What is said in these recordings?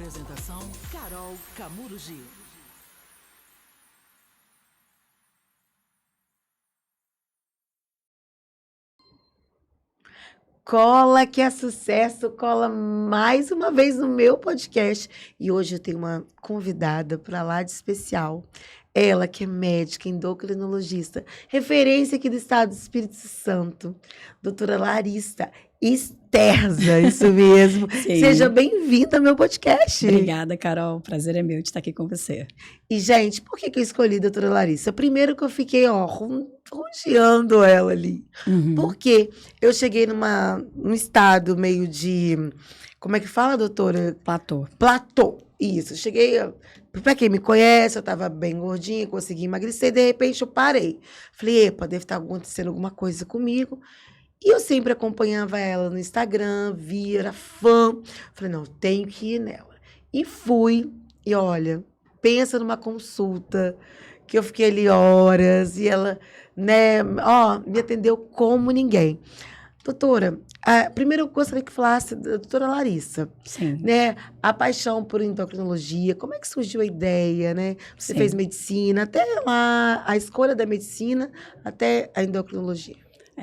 Apresentação: Carol Camurugi. Cola que é sucesso, cola mais uma vez no meu podcast. E hoje eu tenho uma convidada para lá de especial. Ela que é médica, endocrinologista, referência aqui do estado do Espírito Santo, doutora Larissa Esterza, isso mesmo. Sim. Seja bem-vinda ao meu podcast. Obrigada, Carol. Prazer é meu de estar aqui com você. E, gente, por que eu escolhi a doutora Larissa? Primeiro que eu fiquei, rodeando ela ali. Porque eu cheguei num estado meio de... Como é que fala, doutora? Platô. Isso. Cheguei... Pra quem me conhece, eu tava bem gordinha, consegui emagrecer. De repente, eu parei. Falei, epa, deve estar acontecendo alguma coisa comigo. E eu sempre acompanhava ela no Instagram, via, era fã. Falei, não, tenho que ir nela. E fui. E olha, pensa numa consulta que eu fiquei ali horas e ela, né, me atendeu como ninguém. Doutora, primeiro eu gostaria que falasse da doutora Larissa. Sim. Né, a paixão por endocrinologia, como é que surgiu a ideia, né? Você Sim. fez medicina, até lá, a escolha da medicina, até a endocrinologia.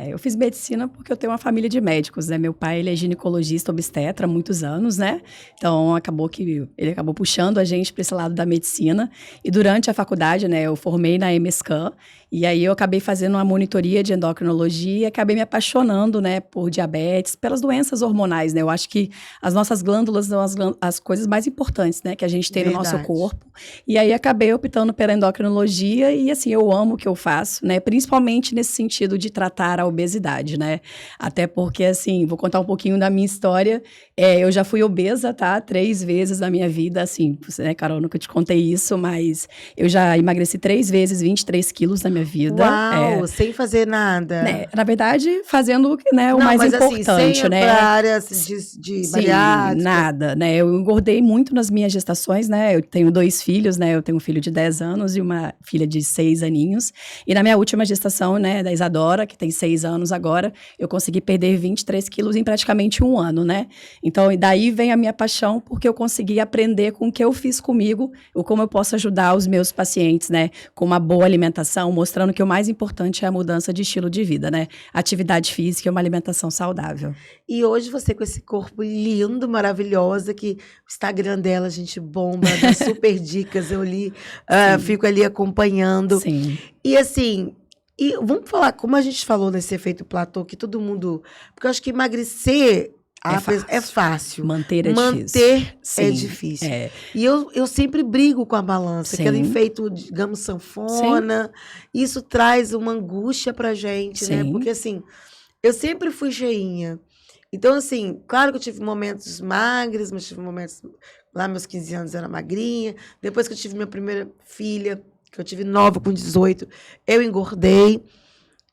Eu fiz medicina porque eu tenho uma família de médicos, né? Meu pai, ele é ginecologista, obstetra há muitos anos, né? Então, ele acabou puxando a gente para esse lado da medicina. E durante a faculdade, né, eu formei na MScan. E aí eu acabei fazendo uma monitoria de endocrinologia e acabei me apaixonando, né, por diabetes, pelas doenças hormonais, né? Eu acho que as nossas glândulas são as coisas mais importantes, né, que a gente tem no nosso corpo. E aí acabei optando pela endocrinologia e, assim, eu amo o que eu faço, né? Principalmente nesse sentido de tratar a obesidade, né? Até porque, assim, vou contar um pouquinho da minha história. Eu já fui obesa, tá? 3 vezes na minha vida, assim, né, Carol, nunca te contei isso, mas eu já emagreci 3 vezes 23 quilos na minha vida. Uau, sem fazer nada. Né? Na verdade, fazendo, né, o Não, mais mas importante, assim, sem né? pra área de bariátrica. Nada, né? Eu engordei muito nas minhas gestações, né? Eu tenho 2 filhos, né? Eu tenho um filho de 10 anos e uma filha de 6 aninhos. E na minha última gestação, né, da Isadora, que tem 6 anos agora, eu consegui perder 23 quilos em praticamente 1 ano, né? Então, e daí vem a minha paixão, porque eu consegui aprender com o que eu fiz comigo, ou como eu posso ajudar os meus pacientes, né? Com uma boa alimentação, mostrando que o mais importante é a mudança de estilo de vida, né? Atividade física e uma alimentação saudável. E hoje você com esse corpo lindo, maravilhosa, que o Instagram dela, a gente bomba, dá super dicas, eu li, fico ali acompanhando. Sim. E assim, vamos falar, como a gente falou nesse efeito platô, que todo mundo... Porque eu acho que emagrecer... É fácil. Manter é difícil. E eu sempre brigo com a balança, Sim. aquele efeito, digamos, sanfona. Sim. Isso traz uma angústia pra gente, Sim. né? Porque, assim, eu sempre fui cheinha. Então, assim, claro que eu tive momentos magros, mas tive momentos... Lá, meus 15 anos, eu era magrinha. Depois que eu tive minha primeira filha, que eu tive nova, com 18, eu engordei.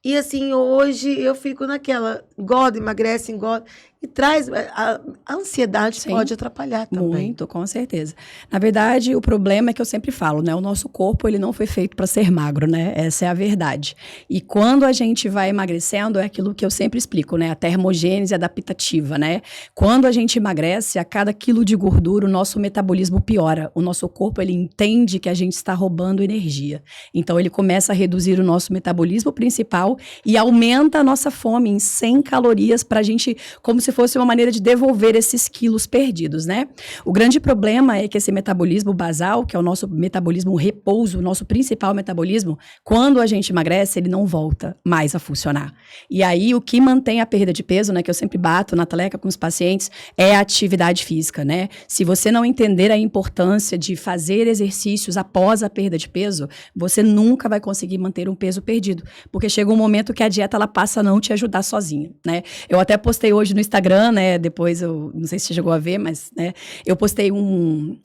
E assim, hoje eu fico naquela, engorda, emagrece, engorda, e traz, a ansiedade Sim, pode atrapalhar também. Muito, com certeza. Na verdade, o problema é que eu sempre falo, né, o nosso corpo, ele não foi feito para ser magro, né, essa é a verdade. E quando a gente vai emagrecendo, é aquilo que eu sempre explico, né, a termogênese adaptativa, né, quando a gente emagrece, a cada quilo de gordura, o nosso metabolismo piora, o nosso corpo, ele entende que a gente está roubando energia. Então, ele começa a reduzir o nosso metabolismo principal e aumenta a nossa fome em 100 calorias para a gente, como se fosse uma maneira de devolver esses quilos perdidos, né? O grande problema é que esse metabolismo basal, que é o nosso metabolismo repouso, o nosso principal metabolismo, quando a gente emagrece, ele não volta mais a funcionar. E aí, o que mantém a perda de peso, né, que eu sempre bato na taleca com os pacientes, é a atividade física, né? Se você não entender a importância de fazer exercícios após a perda de peso, você nunca vai conseguir manter um peso perdido, porque chega um momento que a dieta, ela passa a não te ajudar sozinha, né? Eu até postei hoje no Instagram, né, depois eu não sei se você chegou a ver, mas, né, eu postei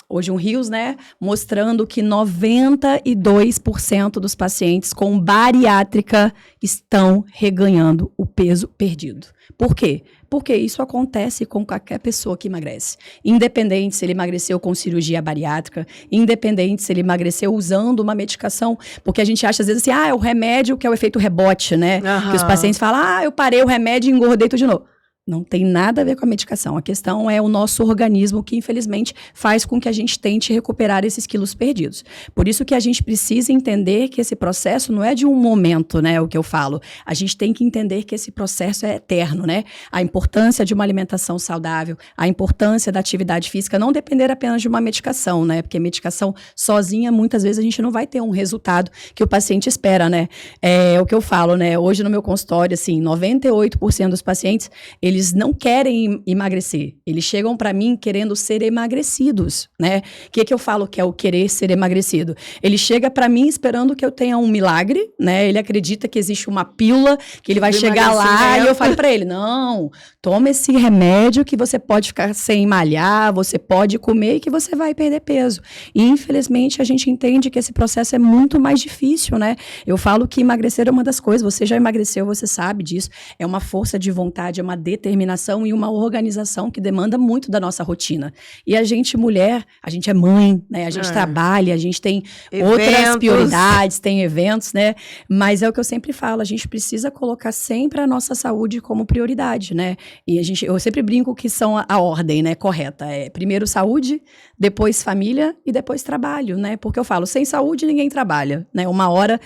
hoje um Reels, né, mostrando que 92% dos pacientes com bariátrica estão reganhando o peso perdido. Por quê? Porque isso acontece com qualquer pessoa que emagrece. Independente se ele emagreceu com cirurgia bariátrica, independente se ele emagreceu usando uma medicação, porque a gente acha às vezes assim, é o remédio que é o efeito rebote, né? Que os pacientes falam, eu parei o remédio e engordei tudo de novo. Não tem nada a ver com a medicação. A questão é o nosso organismo que, infelizmente, faz com que a gente tente recuperar esses quilos perdidos. Por isso que a gente precisa entender que esse processo não é de um momento, né? O que eu falo. A gente tem que entender que esse processo é eterno, né? A importância de uma alimentação saudável, a importância da atividade física, não depender apenas de uma medicação, né? Porque medicação sozinha, muitas vezes, a gente não vai ter um resultado que o paciente espera, né? É o que eu falo, né? Hoje no meu consultório, assim, 98% dos pacientes, eles não querem emagrecer. Eles chegam para mim querendo ser emagrecidos, né? O que eu falo que é o querer ser emagrecido? Ele chega para mim esperando que eu tenha um milagre, né? Ele acredita que existe uma pílula, que ele vai chegar lá e eu falo para ele, não, toma esse remédio que você pode ficar sem malhar, você pode comer e que você vai perder peso. E infelizmente a gente entende que esse processo é muito mais difícil, né? Eu falo que emagrecer é uma das coisas, você já emagreceu, você sabe disso, é uma força de vontade, é uma determinação e uma organização que demanda muito da nossa rotina. E a gente, mulher, a gente é mãe, né? A gente trabalha, a gente tem outras prioridades, tem eventos, né? Mas é o que eu sempre falo, a gente precisa colocar sempre a nossa saúde como prioridade, né? E eu sempre brinco que são a ordem, né, correta. É primeiro saúde, depois família e depois trabalho, né? Porque eu falo, sem saúde ninguém trabalha, né? Uma hora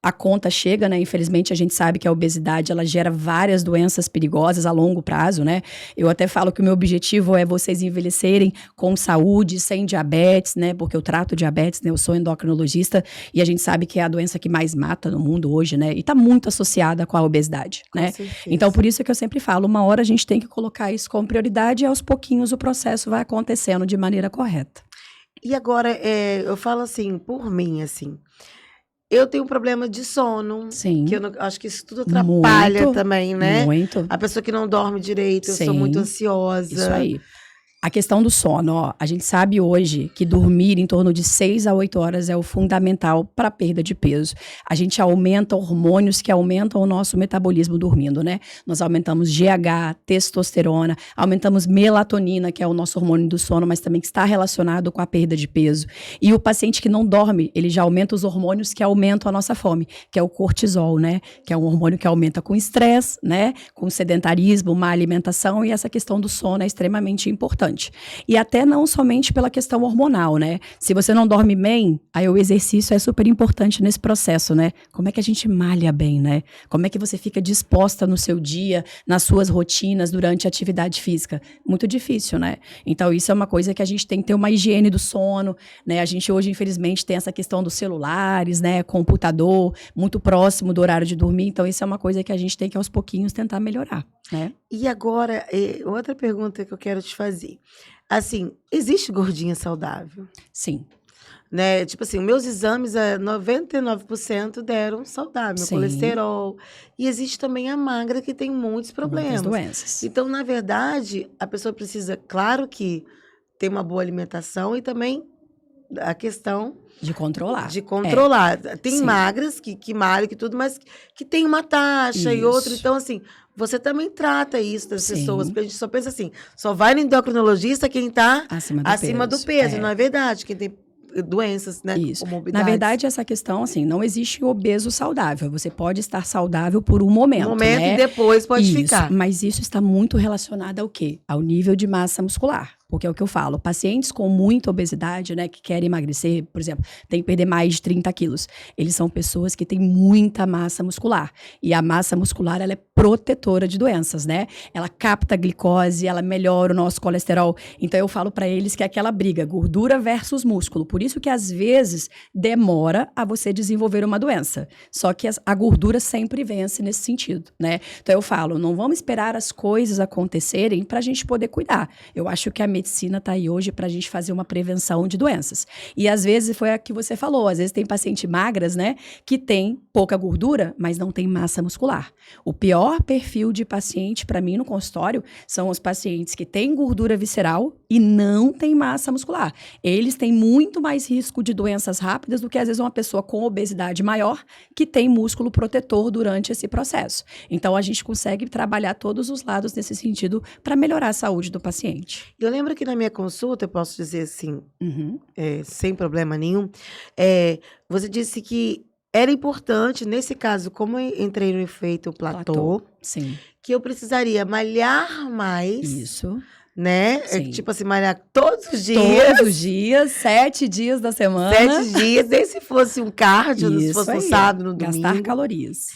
a conta chega, né? Infelizmente, a gente sabe que a obesidade, ela gera várias doenças perigosas a longo prazo, né? Eu até falo que o meu objetivo é vocês envelhecerem com saúde, sem diabetes, né? Porque eu trato diabetes, né? Eu sou endocrinologista e a gente sabe que é a doença que mais mata no mundo hoje, né? E tá muito associada com a obesidade, né? Então, por isso que eu sempre falo, uma hora a gente tem que colocar isso como prioridade e aos pouquinhos o processo vai acontecendo de maneira correta. E agora, eu falo assim, por mim, assim, eu tenho um problema de sono. Sim. Que eu acho que isso tudo atrapalha muito, também, né? Muito. A pessoa que não dorme direito, eu sou muito ansiosa. Isso aí. A questão do sono, ó, a gente sabe hoje que dormir em torno de 6 a 8 horas é o fundamental para a perda de peso. A gente aumenta hormônios que aumentam o nosso metabolismo dormindo, né? Nós aumentamos GH, testosterona, aumentamos melatonina, que é o nosso hormônio do sono, mas também que está relacionado com a perda de peso. E o paciente que não dorme, ele já aumenta os hormônios que aumentam a nossa fome, que é o cortisol, né? Que é um hormônio que aumenta com estresse, né? Com sedentarismo, má alimentação, e essa questão do sono é extremamente importante. E até não somente pela questão hormonal, né? Se você não dorme bem, aí o exercício é super importante nesse processo, né? Como é que a gente malha bem, né? Como é que você fica disposta no seu dia, nas suas rotinas, durante a atividade física? Muito difícil, né? Então, isso é uma coisa que a gente tem que ter uma higiene do sono, né? A gente hoje, infelizmente, tem essa questão dos celulares, né? Computador, muito próximo do horário de dormir. Então, isso é uma coisa que a gente tem que, aos pouquinhos, tentar melhorar, né? E agora, outra pergunta que eu quero te fazer. Assim, existe gordinha saudável? Sim. Né? Tipo assim, meus exames, 99% deram saudável, meu Sim. colesterol. E existe também a magra, que tem muitos problemas. Muitas doenças. Então, na verdade, a pessoa precisa, claro que ter uma boa alimentação e também a questão de controlar. De controlar. Tem Sim. magras que malham, que tudo, mas que tem uma taxa e outra. Isso. Então, assim, você também trata isso das Sim. pessoas, porque a gente só pensa assim, só vai no endocrinologista quem está acima do peso. Não é verdade? Quem tem doenças, né? Isso. Comorbidades. Na verdade, essa questão, assim, não existe obeso saudável. Você pode estar saudável por um momento, né? E depois pode Isso, ficar. mas isso está muito relacionado ao quê? Ao nível de massa muscular. Porque é o que eu falo, pacientes com muita obesidade, né, que querem emagrecer, por exemplo, tem que perder mais de 30 quilos. Eles são pessoas que têm muita massa muscular. E a massa muscular, ela é protetora de doenças, né? Ela capta a glicose, ela melhora o nosso colesterol. Então, eu falo para eles que é aquela briga, gordura versus músculo. Por isso que, às vezes, demora a você desenvolver uma doença. Só que a gordura sempre vence nesse sentido, né? Então, eu falo, não vamos esperar as coisas acontecerem para a gente poder cuidar. Eu acho que a medicina está aí hoje para a gente fazer uma prevenção de doenças. E às vezes foi a que você falou, às vezes tem pacientes magras, né, que tem pouca gordura, mas não tem massa muscular. O pior perfil de paciente para mim no consultório são os pacientes que têm gordura visceral e não têm massa muscular. Eles têm muito mais risco de doenças rápidas do que às vezes uma pessoa com obesidade maior que tem músculo protetor durante esse processo. Então a gente consegue trabalhar todos os lados nesse sentido para melhorar a saúde do paciente. Eu lembro que na minha consulta, eu posso dizer assim, sem problema nenhum, você disse que era importante, nesse caso, como eu entrei no efeito platô, Sim. que eu precisaria malhar mais, Isso. né? Sim. Tipo assim, malhar todos os dias. Todos os dias, 7 dias da semana. 7 dias, nem se fosse um cardio, se Isso fosse no aí. sábado, no Gastar domingo. calorias.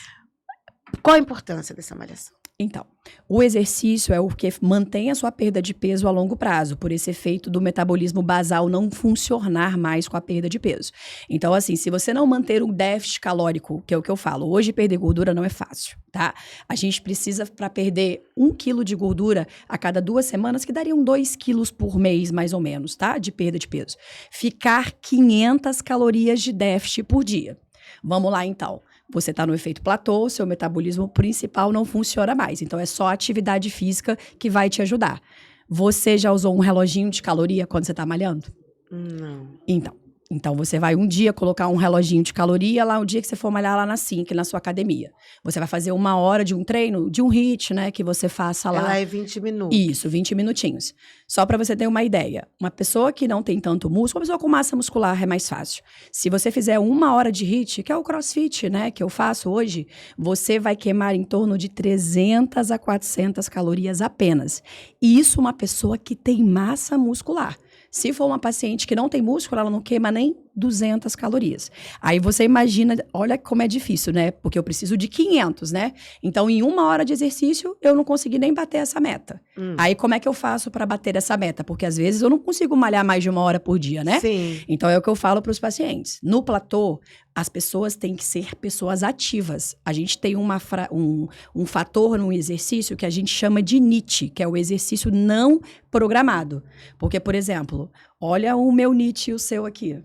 Qual a importância dessa malhação? Então, o exercício é o que mantém a sua perda de peso a longo prazo, por esse efeito do metabolismo basal não funcionar mais com a perda de peso. Então, assim, se você não manter um déficit calórico, que é o que eu falo, hoje perder gordura não é fácil, tá? A gente precisa, para perder 1 quilo de gordura a cada 2 semanas, que dariam 2 quilos por mês, mais ou menos, tá? De perda de peso. Ficar 500 calorias de déficit por dia. Vamos lá, então. Você está no efeito platô, seu metabolismo principal não funciona mais. Então, é só a atividade física que vai te ajudar. Você já usou um reloginho de caloria quando você está malhando? Não. Então, você vai um dia colocar um reloginho de caloria lá, o dia que você for malhar lá na Sync, na sua academia. Você vai fazer 1 hora de um treino, de um HIIT, né, que você faça lá. Ela é 20 minutos. Isso, 20 minutinhos. Só para você ter uma ideia. Uma pessoa que não tem tanto músculo, uma pessoa com massa muscular é mais fácil. Se você fizer 1 hora de HIIT, que é o CrossFit, né, que eu faço hoje, você vai queimar em torno de 300 a 400 calorias apenas. E isso uma pessoa que tem massa muscular. Se for uma paciente que não tem músculo, ela não queima nem 200 calorias. Aí você imagina, olha como é difícil, né? Porque eu preciso de 500, né? Então, em 1 hora de exercício, eu não consegui nem bater essa meta. Aí, como é que eu faço para bater essa meta? Porque, às vezes, eu não consigo malhar mais de 1 hora por dia, né? Sim. Então, é o que eu falo para os pacientes. No platô, as pessoas têm que ser pessoas ativas. A gente tem um fator no exercício que a gente chama de NEAT, que é o exercício não programado. Porque, por exemplo, olha o meu NEAT e o seu aqui.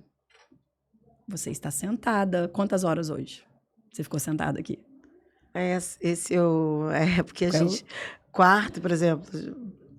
Você está sentada. Quantas horas hoje? Você ficou sentada aqui? Porque a gente... Quarto, por exemplo.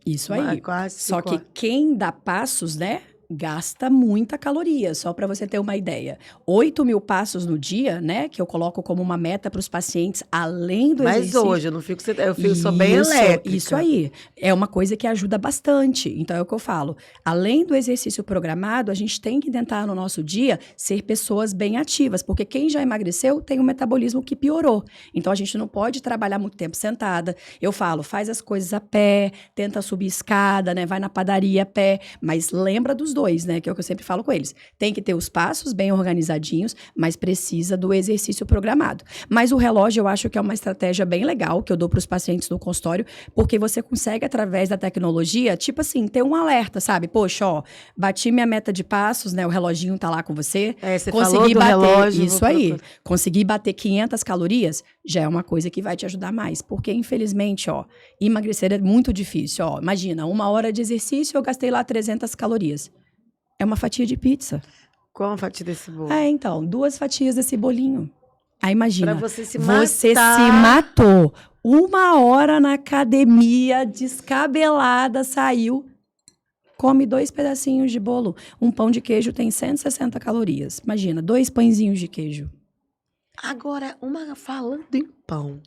Isso aí. Quase Só 5 que horas. quem dá passos, né? Gasta muita caloria, só para você ter uma ideia. 8.000 passos no dia, né? Que eu coloco como uma meta para os pacientes, além do Mas exercício. hoje, eu não fico... Eu sou bem elétrica. Isso aí. É uma coisa que ajuda bastante. Então, é o que eu falo. Além do exercício programado, a gente tem que tentar, no nosso dia, ser pessoas bem ativas. Porque quem já emagreceu tem um metabolismo que piorou. Então, a gente não pode trabalhar muito tempo sentada. Eu falo, faz as coisas a pé, tenta subir escada, né? Vai na padaria a pé. Mas lembra dos dois, né? Que é o que eu sempre falo com eles. Tem que ter os passos bem organizadinhos, mas precisa do exercício programado. Mas o relógio eu acho que é uma estratégia bem legal que eu dou para os pacientes no consultório, porque você consegue, através da tecnologia, tipo assim, ter um alerta, sabe? Poxa, ó, bati minha meta de passos, né? O reloginho tá lá com você. Você Consegui falou do bater, relógio. isso aí. Consegui bater 500 calorias, já é uma coisa que vai te ajudar mais. Porque, infelizmente, ó, emagrecer é muito difícil, ó. Imagina, 1 hora de exercício, eu gastei lá 300 calorias. É uma fatia de pizza. Qual a fatia desse bolo? Então, 2 fatias desse bolinho. Aí imagina, Pra você se você matar. se matou. 1 hora na academia, descabelada, saiu, come 2 pedacinhos de bolo. Um pão de queijo tem 160 calorias. Imagina, 2 pãezinhos de queijo. Agora, falando em pão.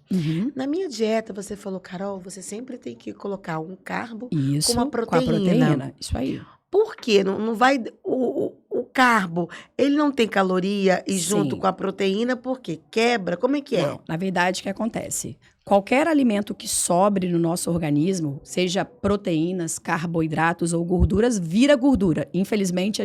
Na minha dieta, você falou, Carol, você sempre tem que colocar um carbo Isso, com uma proteína. Isso aí. Por quê? Não vai... O carbo, ele não tem caloria e junto Sim. com a proteína, por quê? Quebra? Como é que é? Não, na verdade, o que acontece? Qualquer alimento que sobre no nosso organismo, seja proteínas, carboidratos ou gorduras, vira gordura. Infelizmente,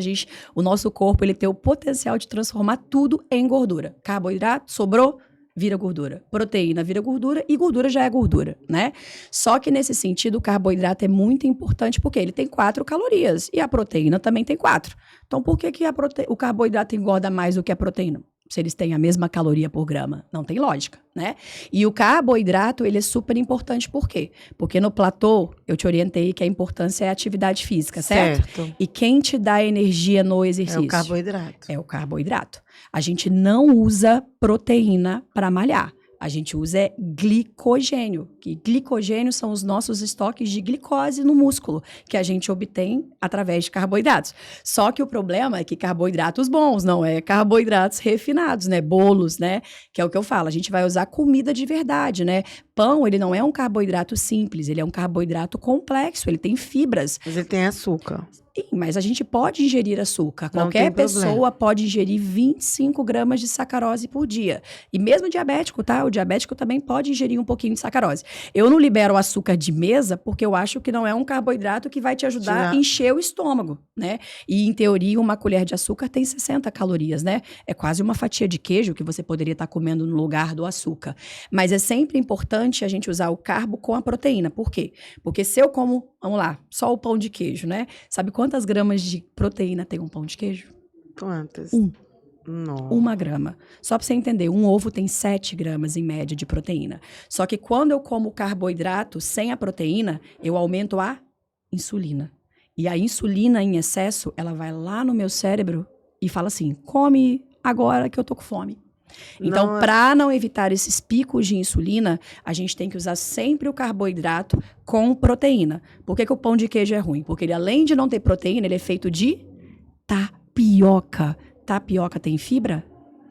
o nosso corpo ele tem o potencial de transformar tudo em gordura. Carboidrato, sobrou, vira gordura. Proteína vira gordura e gordura já é gordura, né? Só que nesse sentido, o carboidrato é muito importante porque ele tem 4 calorias e a proteína também tem 4. Então, por que o carboidrato engorda mais do que a proteína? Se eles têm a mesma caloria por grama. Não tem lógica, né? E o carboidrato, ele é super importante. Por quê? Porque no platô, eu te orientei que a importância é a atividade física, certo? E quem te dá energia no exercício? É o carboidrato. É o carboidrato. A gente não usa proteína para malhar. A gente usa glicogênio, que glicogênio são os nossos estoques de glicose no músculo, que a gente obtém através de carboidratos. Só que o problema é que carboidratos bons, não é carboidratos refinados, né? Bolos, né? Que é o que eu falo, a gente vai usar comida de verdade, né? Pão, ele não é um carboidrato simples, ele é um carboidrato complexo, ele tem fibras. Mas ele tem açúcar. Mas a gente pode ingerir açúcar. Não Qualquer tem problema. pessoa pode ingerir 25 gramas de sacarose por dia. E mesmo diabético, tá? O diabético também pode ingerir um pouquinho de sacarose. Eu não libero açúcar de mesa porque eu acho que não é um carboidrato que vai te ajudar a encher o estômago, né? E, em teoria, uma colher de açúcar tem 60 calorias, né? É quase uma fatia de queijo que você poderia estar comendo no lugar do açúcar. Mas é sempre importante a gente usar o carbo com a proteína. Por quê? Porque se eu como, vamos lá, só o pão de queijo, né? Sabe quantas gramas de proteína tem um pão de queijo? Quantas? 1 grama. Só para você entender, um ovo tem 7 gramas em média de proteína. Só que quando eu como carboidrato sem a proteína, eu aumento a insulina. E a insulina em excesso, ela vai lá no meu cérebro e fala assim, come agora que eu tô com fome. Então, para não evitar esses picos de insulina, a gente tem que usar sempre o carboidrato com proteína. Por que o pão de queijo é ruim? Porque ele, além de não ter proteína, ele é feito de tapioca. Tapioca tem fibra?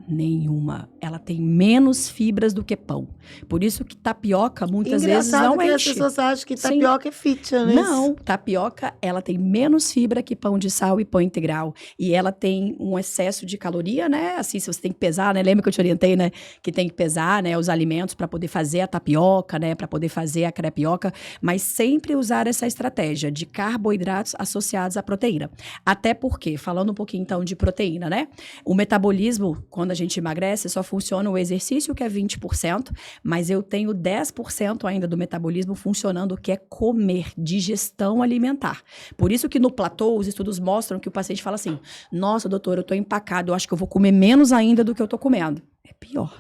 Nenhuma. Ela tem menos fibras do que pão. Por isso que tapioca muitas vezes não que enche. as pessoas acham que tapioca é fitness, né? Não, tapioca, ela tem menos fibra que pão de sal e pão integral. E ela tem um excesso de caloria, né? Assim, se você tem que pesar, né? Lembra que eu te orientei, né? Que tem que pesar, né? Os alimentos para poder fazer a tapioca, né? Para poder fazer a crepioca. Mas sempre usar essa estratégia de carboidratos associados à proteína. Até porque, falando um pouquinho então de proteína, né? O metabolismo, quando a gente emagrece, só funciona o exercício, que é 20%, mas eu tenho 10% ainda do metabolismo funcionando, que é comer, digestão alimentar. Por isso que no platô, os estudos mostram que o paciente fala assim, nossa, doutor, eu tô empacado, eu acho que eu vou comer menos ainda do que eu tô comendo. É pior.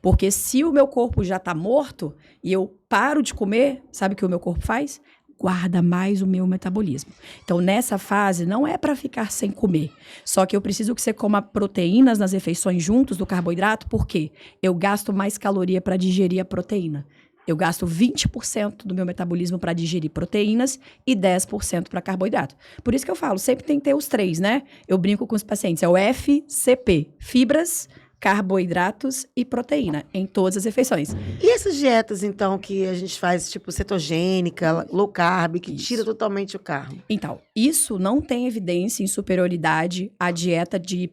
Porque se o meu corpo já tá morto e eu paro de comer, sabe o que o meu corpo faz? Guarda mais o meu metabolismo. Então, nessa fase, não é para ficar sem comer. Só que eu preciso que você coma proteínas nas refeições juntos do carboidrato, porque eu gasto mais caloria para digerir a proteína. Eu gasto 20% do meu metabolismo para digerir proteínas e 10% para carboidrato. Por isso que eu falo, sempre tem que ter os 3, né? Eu brinco com os pacientes, é o FCP, fibras, carboidratos e proteína em todas as refeições. E essas dietas, então, que a gente faz, tipo, cetogênica, low carb, que tira totalmente o carbo? Então, isso não tem evidência em superioridade à dieta de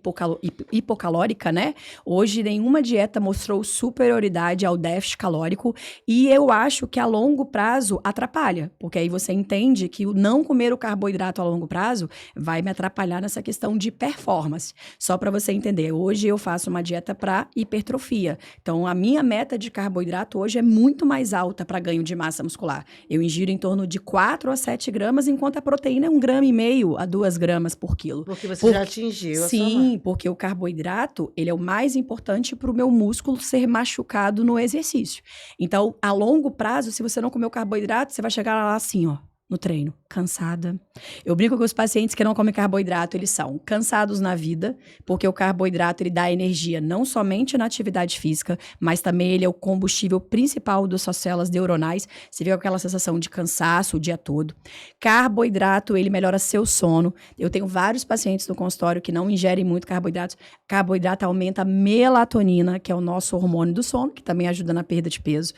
hipocalórica, né? Hoje, nenhuma dieta mostrou superioridade ao déficit calórico e eu acho que a longo prazo atrapalha, porque aí você entende que o não comer o carboidrato a longo prazo vai me atrapalhar nessa questão de performance. Só para você entender, hoje eu faço uma dieta para hipertrofia. Então, a minha meta de carboidrato hoje é muito mais alta para ganho de massa muscular. Eu ingiro em torno de 4 a 7 gramas, enquanto a proteína é 1,5 grama a 2 gramas por quilo. Porque você já atingiu a sua Sim, marca. porque o carboidrato, ele é o mais importante para o meu músculo ser machucado no exercício. Então, a longo prazo, se você não comer o carboidrato, você vai chegar lá assim, ó, no treino, cansada. Eu brinco com os pacientes que não comem carboidrato, eles são cansados na vida, porque o carboidrato, ele dá energia não somente na atividade física, mas também ele é o combustível principal das suas células neuronais. Você vê aquela sensação de cansaço o dia todo. Carboidrato, ele melhora seu sono. Eu tenho vários pacientes no consultório que não ingerem muito carboidratos. Carboidrato aumenta a melatonina, que é o nosso hormônio do sono, que também ajuda na perda de peso.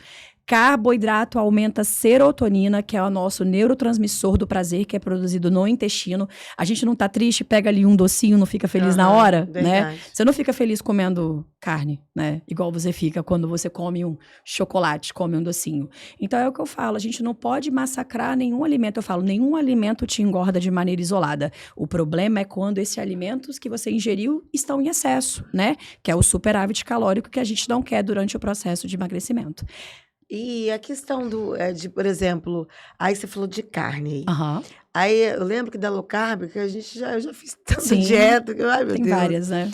Carboidrato aumenta a serotonina, que é o nosso neurotransmissor do prazer, que é produzido no intestino. A gente não tá triste, pega ali um docinho, não fica feliz na hora, verdade. né? Você não fica feliz comendo carne, né? Igual você fica quando você come um chocolate, come um docinho. Então é o que eu falo, a gente não pode massacrar nenhum alimento. Eu falo, nenhum alimento te engorda de maneira isolada. O problema é quando esses alimentos que você ingeriu estão em excesso, né? Que é o superávit calórico que a gente não quer durante o processo de emagrecimento. E a questão de, por exemplo, aí você falou de carne aí. Aham. Aí eu lembro que da low carb, que eu já fiz tanta Sim. dieta, que, ai meu Tem Deus. várias, né?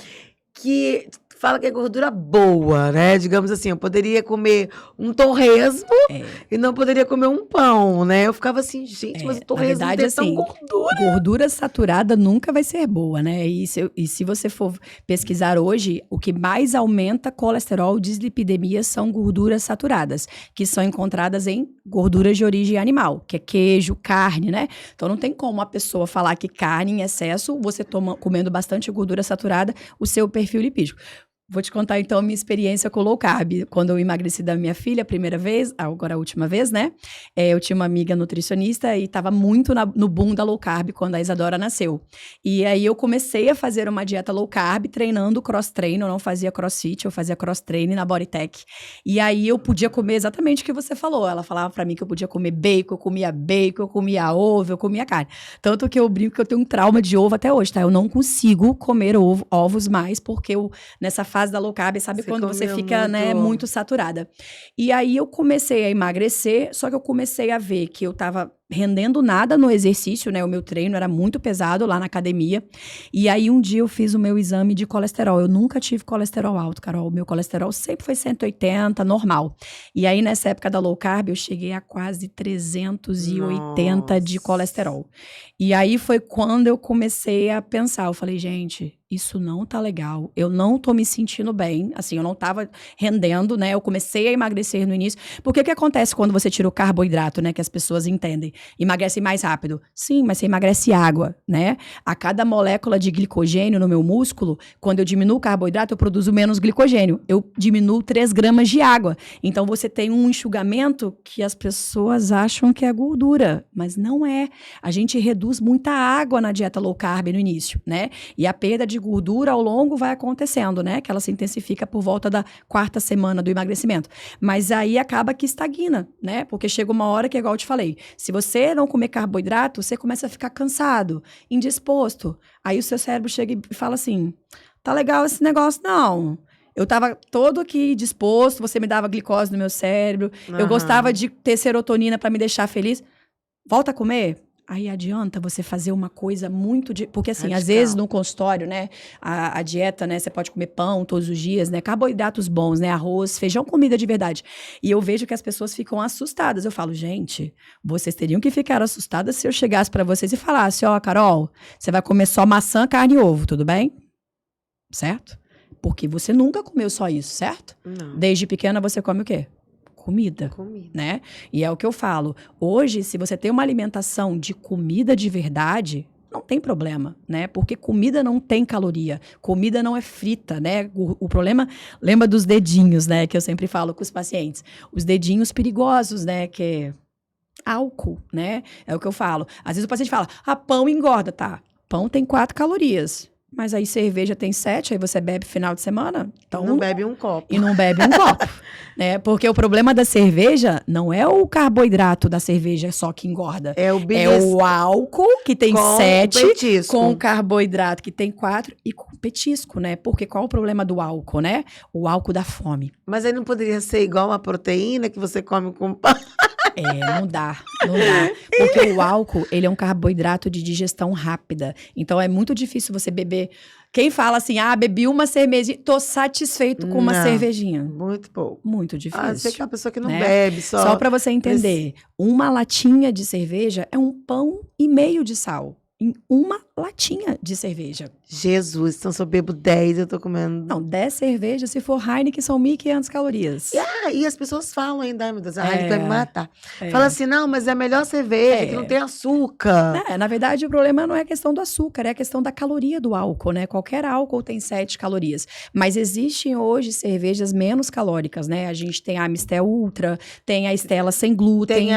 Que fala que é gordura boa, né? Digamos assim, eu poderia comer um torresmo e não poderia comer um pão, né? Eu ficava assim, gente, mas o torresmo na verdade, tem tão assim, gordura. Gordura saturada nunca vai ser boa, né? E se você for pesquisar hoje, o que mais aumenta colesterol, dislipidemia, são gorduras saturadas, que são encontradas em gorduras de origem animal, que é queijo, carne, né? Então não tem como a pessoa falar que carne em excesso, você comendo bastante gordura saturada, o seu perfil lipídico. Vou te contar, então, a minha experiência com low carb. Quando eu emagreci da minha filha a primeira vez, agora a última vez, né? Eu tinha uma amiga nutricionista e estava muito no boom da low carb quando a Isadora nasceu. E aí eu comecei a fazer uma dieta low carb, treinando cross-train. Eu não fazia crossfit, eu fazia cross-train na Bodytech. E aí eu podia comer exatamente o que você falou. Ela falava pra mim que eu podia comer bacon, eu comia ovo, eu comia carne. Tanto que eu brinco que eu tenho um trauma de ovo até hoje, tá? Eu não consigo comer ovos mais, porque nessa fase da low carb, sabe quando você fica, né, muito saturada. E aí eu comecei a emagrecer, só que eu comecei a ver que eu tava rendendo nada no exercício, né? O meu treino era muito pesado lá na academia. E aí um dia eu fiz o meu exame de colesterol. Eu nunca tive colesterol alto, Carol. O meu colesterol sempre foi 180, normal. E aí nessa época da low carb eu cheguei a quase 380 de colesterol. E aí foi quando eu comecei a pensar. Eu falei, gente, isso não tá legal. Eu não tô me sentindo bem. Assim, eu não tava rendendo, né? Eu comecei a emagrecer no início. Porque o que acontece quando você tira o carboidrato, né? Que as pessoas entendem. Emagrece mais rápido. Sim, mas você emagrece água, né? A cada molécula de glicogênio no meu músculo, quando eu diminuo o carboidrato, eu produzo menos glicogênio. Eu diminuo 3 gramas de água. Então, você tem um enxugamento que as pessoas acham que é gordura, mas não é. A gente reduz muita água na dieta low carb no início, né? E a perda de gordura ao longo vai acontecendo, né? Que ela se intensifica por volta da 4ª semana do emagrecimento. Mas aí acaba que estagna, né? Porque chega uma hora que, igual eu te falei, se você não comer carboidrato, você começa a ficar cansado, indisposto. Aí o seu cérebro chega e fala assim, tá legal esse negócio, não. Eu tava todo aqui disposto, você me dava glicose no meu cérebro, eu gostava de ter serotonina para me deixar feliz. Volta a comer? Aí adianta você fazer uma coisa muito... Porque assim, às vezes no consultório, né, a dieta, né, você pode comer pão todos os dias, né, carboidratos bons, né, arroz, feijão, comida de verdade. E eu vejo que as pessoas ficam assustadas. Eu falo, gente, vocês teriam que ficar assustadas se eu chegasse pra vocês e falasse, ó, Carol, você vai comer só maçã, carne e ovo, tudo bem? Certo? Porque você nunca comeu só isso, certo? Não. Desde pequena você come o quê? Comida, né? E é o que eu falo. Hoje, se você tem uma alimentação de comida de verdade, não tem problema, né? Porque comida não tem caloria. Comida não é frita, né? O problema, lembra dos dedinhos, né? Que eu sempre falo com os pacientes. Os dedinhos perigosos, né? Que é álcool, né? É o que eu falo. Às vezes o paciente fala, pão engorda, tá? Pão tem 4 calorias. Mas aí cerveja tem 7, aí você bebe final de semana? Então, não bebe um copo. E não bebe um copo, né? Porque o problema da cerveja não é o carboidrato da cerveja só que engorda. É o álcool, que tem 7, petisco. Com carboidrato, que tem 4, e com petisco, né? Porque qual o problema do álcool, né? O álcool da fome. Mas aí não poderia ser igual uma proteína que você come com pão? Não dá. Porque o álcool, ele é um carboidrato de digestão rápida. Então, é muito difícil você beber. Quem fala assim, bebi uma cervejinha, tô satisfeito com uma cervejinha. Muito pouco. Muito difícil. Você que é uma pessoa que não bebe só. Só pra você entender, uma latinha de cerveja é 1,5 pão de sal. Em uma latinha de cerveja. Jesus, então se eu bebo 10, eu tô comendo... Não, 10 cervejas, se for Heineken, são 1.500 calorias. E as pessoas falam ainda, ai meu Deus, a Heineken vai me matar. Fala assim, não, mas é a melhor cerveja, que não tem açúcar. Na verdade, o problema não é a questão do açúcar, é a questão da caloria do álcool, né? Qualquer álcool tem 7 calorias. Mas existem hoje cervejas menos calóricas, né? A gente tem a Amistel Ultra, tem a Stella sem glúten.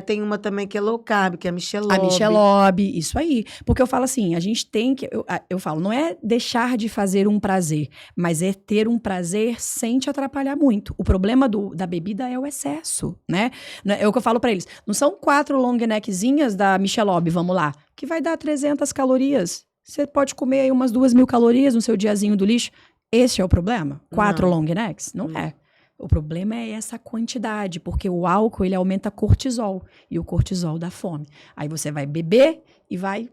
Tem uma também que é low carb, que é a Michelob. A Michelob, isso aí. Porque eu falo assim, a gente tem que... Eu falo, não é deixar de fazer um prazer, mas é ter um prazer sem te atrapalhar muito. O problema da bebida é o excesso, né? É o que eu falo pra eles. Não são 4 long neckzinhas da Michelob, vamos lá, que vai dar 300 calorias. Você pode comer aí umas 2.000 calorias no seu diazinho do lixo. Esse é o problema? 4 long necks? Não é. O problema é essa quantidade, porque o álcool, ele aumenta cortisol, e o cortisol dá fome. Aí você vai beber e vai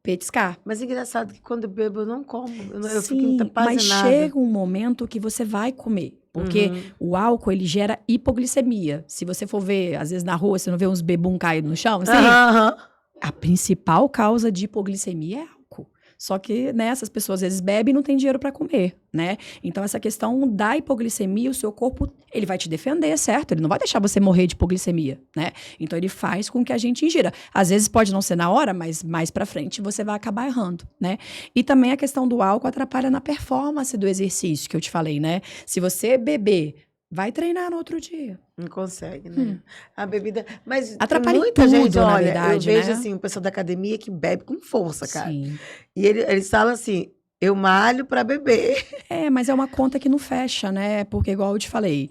petiscar. Mas é engraçado que quando eu bebo eu não como. Eu Sim, fico mas chega um momento que você vai comer. Porque o álcool, ele gera hipoglicemia. Se você for ver, às vezes na rua, você não vê uns bebum caídos no chão, assim? A principal causa de hipoglicemia é álcool. Só que, né, essas pessoas às vezes bebem e não têm dinheiro para comer, né? Então, essa questão da hipoglicemia, o seu corpo, ele vai te defender, certo? Ele não vai deixar você morrer de hipoglicemia, né? Então, ele faz com que a gente ingira. Às vezes pode não ser na hora, mas mais para frente você vai acabar errando, né? E também a questão do álcool atrapalha na performance do exercício, que eu te falei, né? Se você beber, vai treinar no outro dia. Não consegue, né? A bebida. Mas Atrapalha tem em muita gente, tudo, na olha, verdade, eu vejo né? assim, o pessoal da academia que bebe com força, cara. Sim. E eles falam assim: eu malho pra beber. Mas é uma conta que não fecha, né? Porque, igual eu te falei,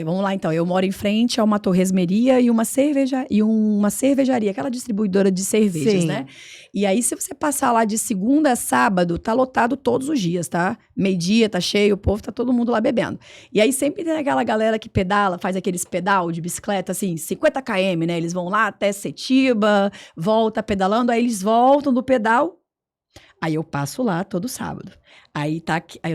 vamos lá então, eu moro em frente a uma torresmeria e uma cervejaria, aquela distribuidora de cervejas, Sim. né? E aí, se você passar lá de segunda a sábado, tá lotado todos os dias, tá? Meio-dia, tá cheio, o povo tá todo mundo lá bebendo. E aí, sempre tem aquela galera que pedala, faz aqueles pedal de bicicleta, assim, 50 km, né? Eles vão lá até Setiba, volta pedalando, aí eles voltam do pedal. Aí eu passo lá todo sábado. Aí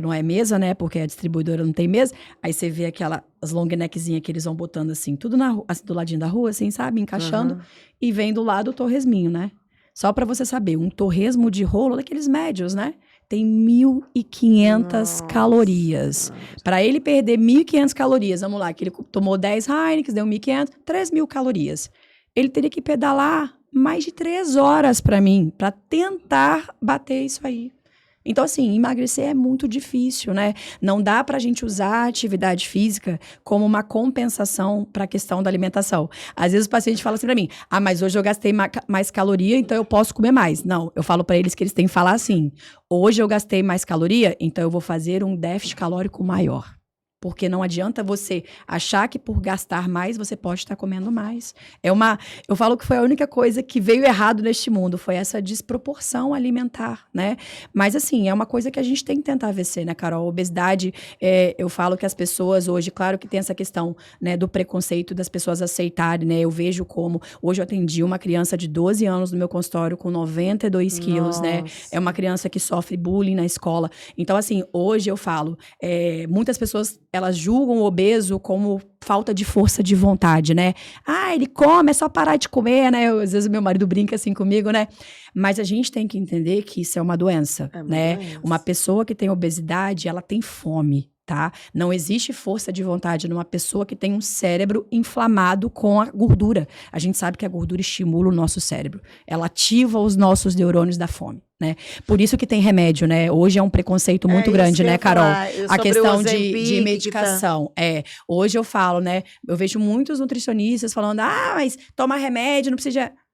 não é mesa, né? Porque a distribuidora não tem mesa. Aí você vê as long neckzinhas que eles vão botando assim, tudo assim, do ladinho da rua, assim, sabe? Encaixando. Uhum. E vem do lado o torresminho, né? Só pra você saber, um torresmo de rolo, daqueles médios, né? Tem 1.500 Nossa. calorias. Pra ele perder 1.500 calorias, vamos lá, que ele tomou 10 Heineken, deu 1.500, 3.000 calorias. Ele teria que pedalar mais de 3 horas pra mim, pra tentar bater isso aí. Então, assim, emagrecer é muito difícil, né? Não dá pra gente usar a atividade física como uma compensação pra questão da alimentação. Às vezes o paciente fala assim pra mim, mas hoje eu gastei mais caloria, então eu posso comer mais. Não, eu falo pra eles que eles têm que falar assim, hoje eu gastei mais caloria, então eu vou fazer um déficit calórico maior. Porque não adianta você achar que por gastar mais, você pode estar comendo mais. Eu falo que foi a única coisa que veio errado neste mundo, foi essa desproporção alimentar, né? Mas assim, é uma coisa que a gente tem que tentar vencer, né, Carol? A obesidade, eu falo que as pessoas hoje, claro que tem essa questão, né, do preconceito das pessoas aceitarem, né? Eu vejo como, hoje eu atendi uma criança de 12 anos no meu consultório com 92 quilos, né? É uma criança que sofre bullying na escola. Então, assim, hoje eu falo, muitas pessoas elas julgam o obeso como falta de força de vontade, né? Ele come, é só parar de comer, né? Às vezes o meu marido brinca assim comigo, né? Mas a gente tem que entender que isso é uma doença, né? Doença. Uma pessoa que tem obesidade, ela tem fome, tá? Não existe força de vontade numa pessoa que tem um cérebro inflamado com a gordura. A gente sabe que a gordura estimula o nosso cérebro. Ela ativa os nossos neurônios da fome, né? Por isso que tem remédio, né? Hoje é um preconceito muito grande, né, Carol? A questão de medicação. Hoje eu falo, né? Eu vejo muitos nutricionistas falando, mas toma remédio, não precisa de...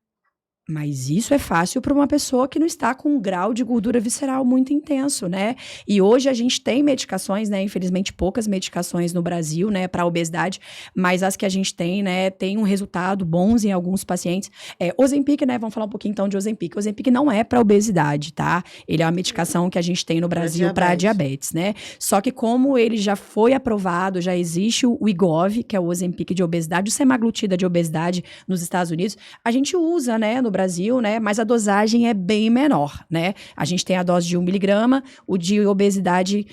Mas isso é fácil para uma pessoa que não está com um grau de gordura visceral muito intenso, né? E hoje a gente tem medicações, né? Infelizmente, poucas medicações no Brasil, né? Para obesidade, mas as que a gente tem, né? Tem um resultado bons em alguns pacientes. Ozempic, né? Vamos falar um pouquinho então de Ozempic. Ozempic não é para obesidade, tá? Ele é uma medicação que a gente tem no Brasil para diabetes, né? Só que como ele já foi aprovado, já existe o Wegovy, que é o Ozempic de obesidade, o semaglutida de obesidade nos Estados Unidos, a gente usa, né? No Brasil, né? Mas a dosagem é bem menor, né? A gente tem a dose de 1 miligrama, o de obesidade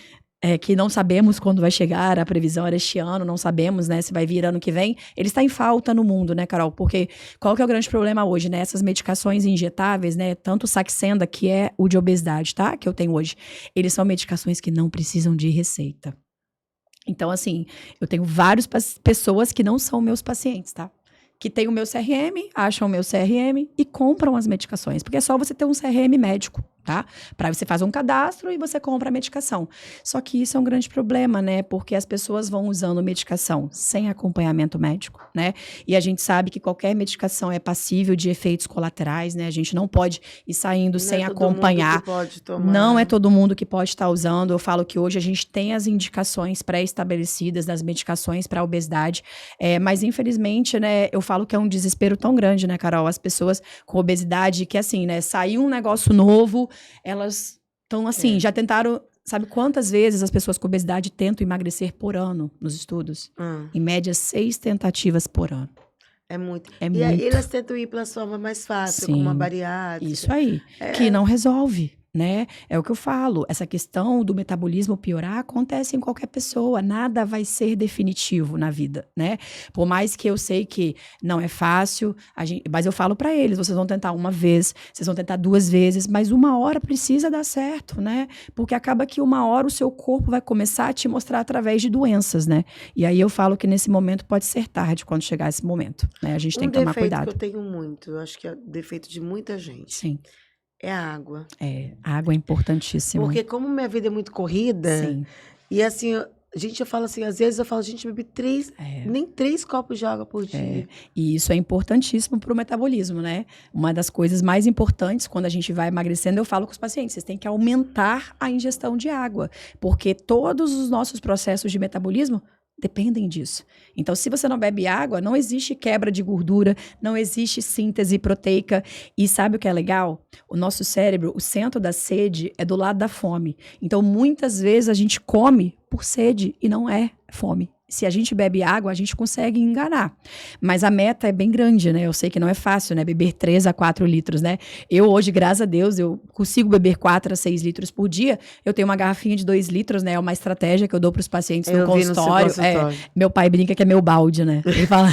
que não sabemos quando vai chegar, a previsão era este ano, não sabemos, né? Se vai vir ano que vem. Ele está em falta no mundo, né, Carol? Porque qual que é o grande problema hoje, né? Essas medicações injetáveis, né? Tanto o Saxenda, que é o de obesidade, tá? Que eu tenho hoje. Eles são medicações que não precisam de receita. Então, assim, eu tenho várias pessoas que não são meus pacientes, tá? Que tem o meu CRM, acham o meu CRM e compram as medicações. Porque é só você ter um CRM médico, tá? Para você fazer um cadastro e você compra a medicação. Só que isso é um grande problema, né? Porque as pessoas vão usando medicação sem acompanhamento médico, né? E a gente sabe que qualquer medicação é passível de efeitos colaterais, né? A gente não pode ir saindo sem acompanhar. Não é todo mundo que pode estar usando. Eu falo que hoje a gente tem as indicações pré-estabelecidas das medicações para obesidade, mas infelizmente, né? Eu falo que é um desespero tão grande, né, Carol? As pessoas com obesidade, que assim, né? Saiu um negócio novo, elas estão assim, já tentaram... Sabe quantas vezes as pessoas com obesidade tentam emagrecer por ano nos estudos? Em média, 6 tentativas por ano. É muito. É e muito. aí elas tentam ir para a forma mais fácil, como uma bariátrica. Isso aí, que não resolve. né? É o que eu falo, essa questão do metabolismo piorar acontece em qualquer pessoa, nada vai ser definitivo na vida, né? Por mais que eu sei que não é fácil, mas eu falo pra eles, vocês vão tentar uma vez, vocês vão tentar 2 vezes, mas uma hora precisa dar certo, né? Porque acaba que uma hora o seu corpo vai começar a te mostrar através de doenças, né? E aí eu falo que nesse momento pode ser tarde quando chegar esse momento, né? A gente tem que tomar cuidado. Um defeito que eu tenho muito, eu acho que é defeito de muita gente, Sim. é a água. A água é importantíssima. Porque como minha vida é muito corrida, Sim. e assim, eu falo assim, às vezes eu falo, gente, eu bebi nem 3 copos de água por dia. E isso é importantíssimo para o metabolismo, né? Uma das coisas mais importantes quando a gente vai emagrecendo, eu falo com os pacientes, vocês têm que aumentar a ingestão de água, porque todos os nossos processos de metabolismo dependem disso. Então, se você não bebe água, não existe quebra de gordura, não existe síntese proteica. E sabe o que é legal? O nosso cérebro, o centro da sede é do lado da fome. Então, muitas vezes a gente come por sede e não é fome. Se a gente bebe água, a gente consegue enganar. Mas a meta é bem grande, né? Eu sei que não é fácil, né? Beber 3 a 4 litros, né? Eu hoje, graças a Deus, eu consigo beber 4 a 6 litros por dia. Eu tenho uma garrafinha de 2 litros, né? É uma estratégia que eu dou para os pacientes no consultório. Meu pai brinca que é meu balde, né? Ele fala,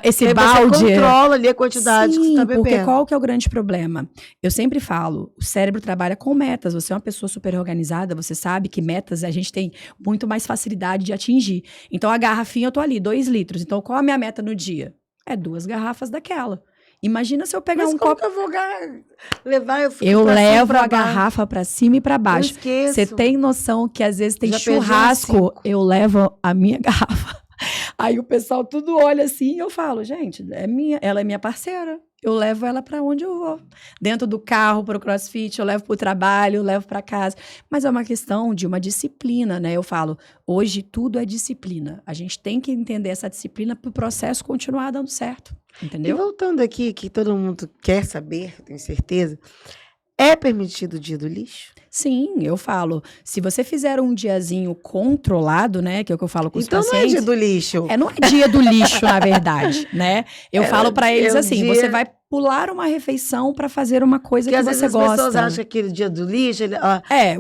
esse balde... Você controla ali a quantidade que você tá bebendo. Porque qual que é o grande problema? Eu sempre falo, o cérebro trabalha com metas. Você é uma pessoa super organizada, você sabe que metas a gente tem muito mais facilidade de atingir. Então, a garrafinha, eu tô ali, 2 litros. Então, qual a minha meta no dia? É 2 garrafas daquela. Imagina se eu pegar um copo... Mas como que eu vou levar? Eu levo a garrafa pra cima e pra baixo. Eu esqueço. Você tem noção que às vezes tem Já perdi churrasco, eu levo a minha garrafa. Aí o pessoal tudo olha assim e eu falo, gente, ela é minha parceira. Eu levo ela para onde eu vou. Dentro do carro, para o CrossFit, eu levo para o trabalho, eu levo para casa. Mas é uma questão de uma disciplina, né? Eu falo, hoje tudo é disciplina. A gente tem que entender essa disciplina para o processo continuar dando certo, entendeu? E voltando aqui, que todo mundo quer saber, tenho certeza, é permitido o dia do lixo? Sim, eu falo. Se você fizer um diazinho controlado, né, que é o que eu falo com os pacientes... Então não é dia do lixo. Não é dia do lixo, na verdade, né? Eu falo pra eles assim, você vai pular uma refeição para fazer uma coisa que você gosta. Porque às vezes as pessoas acham que aquele dia do lixo... o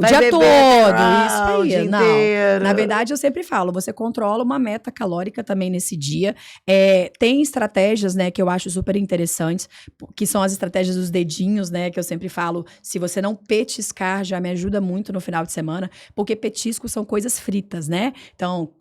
dia todo, isso aí. O dia não, inteiro. Na verdade, eu sempre falo, você controla uma meta calórica também nesse dia. Tem estratégias, né, que eu acho super interessantes, que são as estratégias dos dedinhos, né, que eu sempre falo, se você não petiscar, já me ajuda muito no final de semana, porque petiscos são coisas fritas, né? Então,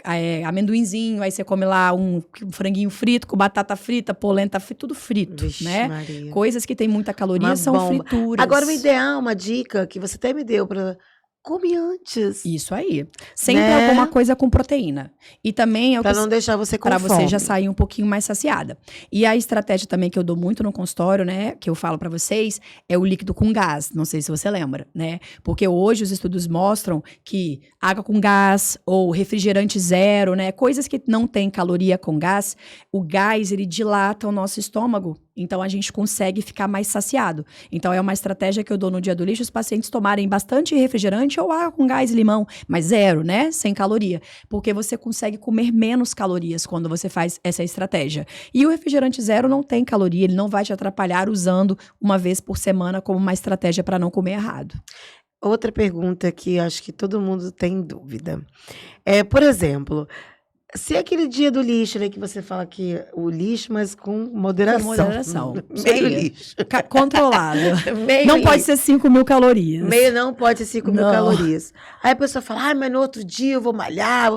amendoinzinho, aí você come lá um franguinho frito com batata frita, polenta frita, tudo frito, Vixe, né? Maria. Coisas que tem muita caloria são frituras. Agora, o ideal, uma dica que você até me deu para... Come antes. Isso aí. Sempre alguma coisa com proteína. E também é o pra não deixar você com fome. Pra você já sair um pouquinho mais saciada. E a estratégia também que eu dou muito no consultório, né, que eu falo pra vocês, é o líquido com gás. Não sei se você lembra, né? Porque hoje os estudos mostram que água com gás ou refrigerante zero, né, coisas que não têm caloria com gás, o gás, ele dilata o nosso estômago. Então, a gente consegue ficar mais saciado. Então, é uma estratégia que eu dou no dia do lixo, os pacientes tomarem bastante refrigerante ou água com gás e limão, mas zero, né? Sem caloria. Porque você consegue comer menos calorias quando você faz essa estratégia. E o refrigerante zero não tem caloria, ele não vai te atrapalhar usando uma vez por semana como uma estratégia para não comer errado. Outra pergunta que acho que todo mundo tem dúvida. Por exemplo... Se é aquele dia do lixo, né, que você fala que o lixo, mas com moderação. Com moderação. Meio lixo. Controlado. Não pode ser 5.000 calorias. Meio não pode ser 5.000 calorias. Aí a pessoa fala, mas no outro dia eu vou malhar,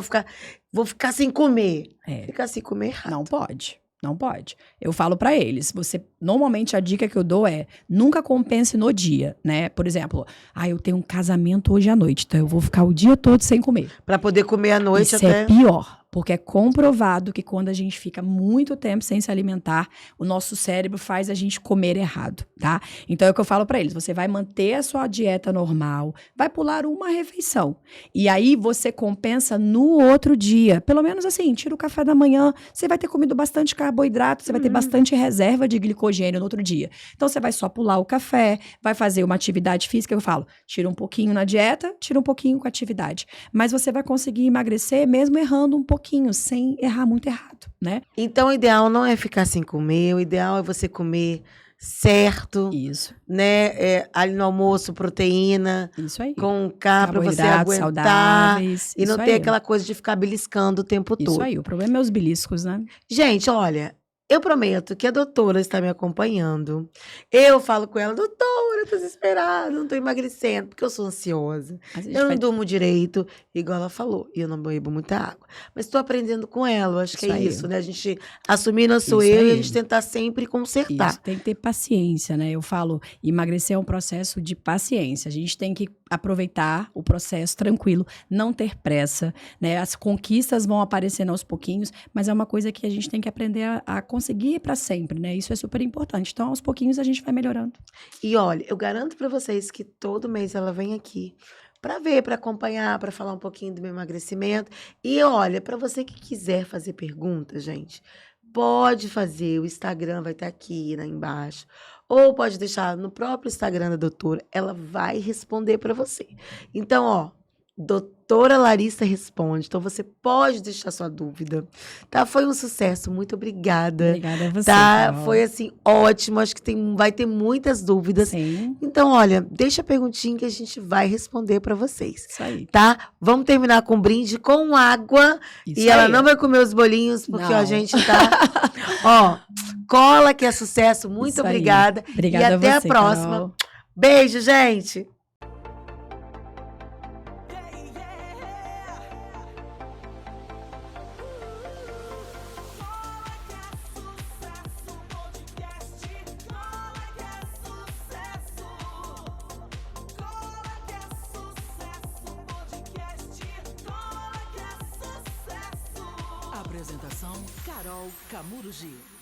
vou ficar sem comer. Ficar sem comer errado. Não pode. Não pode. Eu falo pra eles, normalmente a dica que eu dou é, nunca compense no dia, né? Por exemplo, eu tenho um casamento hoje à noite, então eu vou ficar o dia todo sem comer. Pra poder comer à noite Isso é pior. Porque é comprovado que quando a gente fica muito tempo sem se alimentar, o nosso cérebro faz a gente comer errado, tá? Então é o que eu falo pra eles, você vai manter a sua dieta normal, vai pular uma refeição. E aí você compensa no outro dia. Pelo menos assim, tira o café da manhã, você vai ter comido bastante carboidrato, você vai ter bastante reserva de glicogênio no outro dia. Então você vai só pular o café, vai fazer uma atividade física, eu falo, tira um pouquinho na dieta, tira um pouquinho com a atividade. Mas você vai conseguir emagrecer mesmo errando um pouquinho, sem errar muito errado, né? Então, o ideal não é ficar sem comer, o ideal é você comer certo, Isso, né? Ali no almoço, proteína, isso aí. com K pra você Carboidratos aguentar. saudáveis. E não isso ter aí. aquela coisa de ficar beliscando o tempo Isso todo. aí, o problema é os beliscos, né? Gente, olha, eu prometo que a doutora está me acompanhando. Eu falo com ela, doutora, eu tô desesperada, não tô emagrecendo, porque eu sou ansiosa. A gente Eu não vai... durmo direito, igual ela falou, e eu não bebo muita água. Mas tô aprendendo com ela, eu acho que Isso é aí. isso, né? A gente assumir nosso Isso erro e a aí. gente tentar sempre consertar. Isso, tem que ter paciência, né? Eu falo, emagrecer é um processo de paciência. A gente tem que aproveitar o processo tranquilo, não ter pressa, né? As conquistas vão aparecendo aos pouquinhos, mas é uma coisa que a gente tem que aprender a conseguir para sempre, né? Isso é super importante. Então, aos pouquinhos a gente vai melhorando. E olha, eu garanto pra vocês que todo mês ela vem aqui pra ver, pra acompanhar, pra falar um pouquinho do meu emagrecimento. E olha, pra você que quiser fazer perguntas, gente, pode fazer. O Instagram vai estar aqui, né, embaixo. Ou pode deixar no próprio Instagram da doutora, ela vai responder pra você. Então, ó, doutora Larissa responde. Então você pode deixar sua dúvida. Tá? Foi um sucesso. Muito obrigada. Obrigada a você, Tá? Carol. Foi assim, ótimo. Acho que vai ter muitas dúvidas. Sim, Então, olha, deixa a perguntinha que a gente vai responder pra vocês, isso aí. tá? Vamos terminar com um brinde com água. Isso E ela aí. não vai comer os bolinhos, porque ó, a Não. gente tá. Ó, cola que é sucesso. Muito Isso aí. obrigada. Obrigada e até a a você, próxima. Carol. Beijo, gente. Apresentação: Carol Camurugi.